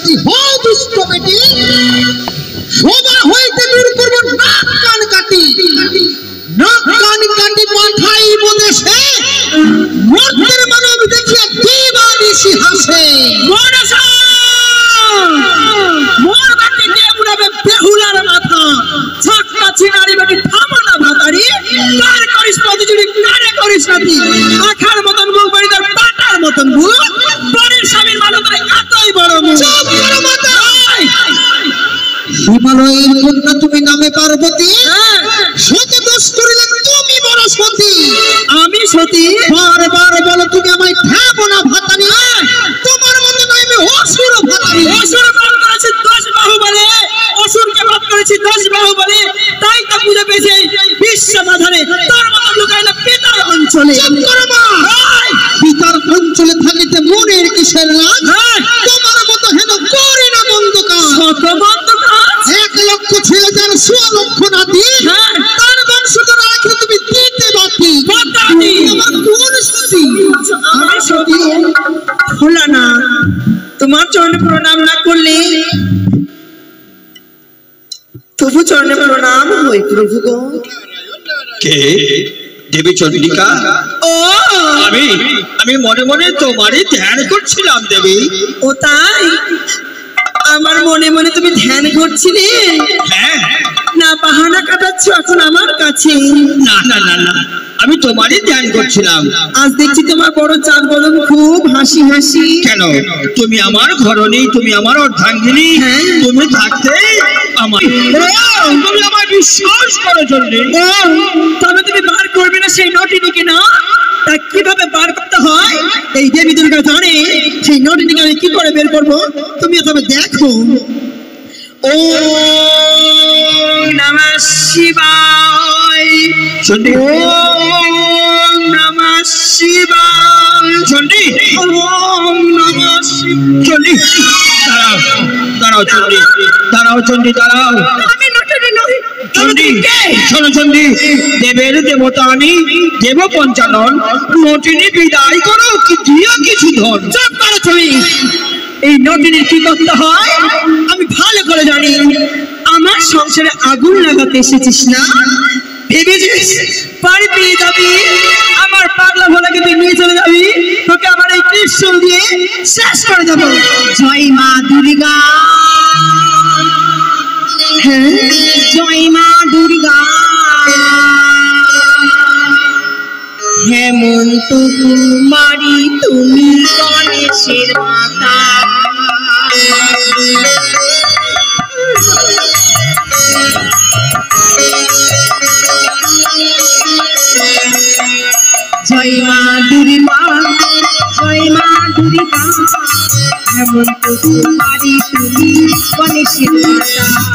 বলেছি হো দুষ্ট বেটি সবার হইতে দূর করব নাক কান কাটি পাঠাইব দেশে মর্তের মানব দেখিয়া দিবানিশি হাসে মোর কাছে কে উড়াবে বেহুলার মাথা ছাক্কা চিনারি বেটি থামো না ভাতারি কার করিস পদজুড়ি কারে করিস নাতি আখার মতন মুখ বাড়ি তার পাটার মতন মুখ বাড়ির স্বামীর মালতরে এতই বড় মুখ চুপ করো মাতা হিমালয়ের কন্যা তুমি নামে পার্বতী সতী দোষ করিলে তুমি বড় সতী আমি সতী বারবার বলো তুমি আমায় ঠাবো না ভাতারি তোমার মতো নাই আমি অসুর ভাতারি অসুর বল করেছি 10 বাহু বলে অসুরকে বধ করেছি 10 বাহু বলে তাই তো বুঝে পেয়েছি বিশ্ব বাধারে তোর মতো লুকাইলে পিতার অঞ্চলে চুপ করো মা পিতার অঞ্চলে থাকিতে মনের কিসের লাজ তোমার মতো হেন করি না বন্ধ কাজ কত বন্ধ কাজ 1 লক্ষ ছেলে যার 100 লক্ষ নাতি তার বংশধর রাখলে তুমি দিতে বাকি বাতানি আমার কোন সতী আমি সতী ভোলা না তোমার চরণে প্রণাম না করলে তবু চরণে প্রণাম হই প্রভু গো কে দেবী চন্ডিকা ও আমি মনে মনে তোমারই ধ্যান করছিলাম দেবী ও তাই আমার মনে মনে তুমি ধ্যান করছিলে হ্যাঁ না বাহানা কাটাচ্ছ এখন আমার কাছে না না না না আমি তোমারই ধ্যান করছিলাম আজ দেখছি তোমার বড় চাঁদ বদন খুব হাসি হাসি কেন তুমি আমার ঘরণী তুমি আমার অর্ধাঙ্গিনী তুমি থাকতে আমার তুমি আমার বিশ্বাস করো চন্ডী তবে তুমি বার করবে না সেই নটিনীকে না তা কিভাবে বার করতে হয় এই দেবী দুর্গা জানে সেই নটিনীকে আমি কি করে বের করবো তুমি তবে দেখো ওম নমঃ শিবায় চন্ডী ওম নমঃ শিবায় চন্ডী ওম নমঃ চন্ডী দাঁড়াও চন্ডী দাঁড়াও চন্ডী দাঁড়াও আমি নটনি নই চন্ডী শোনো চন্ডী দেবের দেবতা আমি দেব পঞ্চানন নটিনী বিদায় করো কি দিয়া কিছু ধন চুপ করো তুমি এই নটিনীর কি করতে হয় আমি ভালো করে জানি আমার সংসারে আগুন লাগাতে এসেছিস না ভেবেছিস বাড়ি পেয়ে যাবি আমার পাগলা ভোলাকে তুই নিয়ে চলে যাবি তোকে আমার এই ত্রিশূল দিয়ে শেষ করে দেবো জয় মা দুর্গা হ্যাঁ জয় মা দুর্গা হেমন্ত কুমারী তুমি গণেশের মাতা জয় মা দুর্গা জয় মা দুর্গা হেমন্ত কুমারী তুমি গণেশের মাতা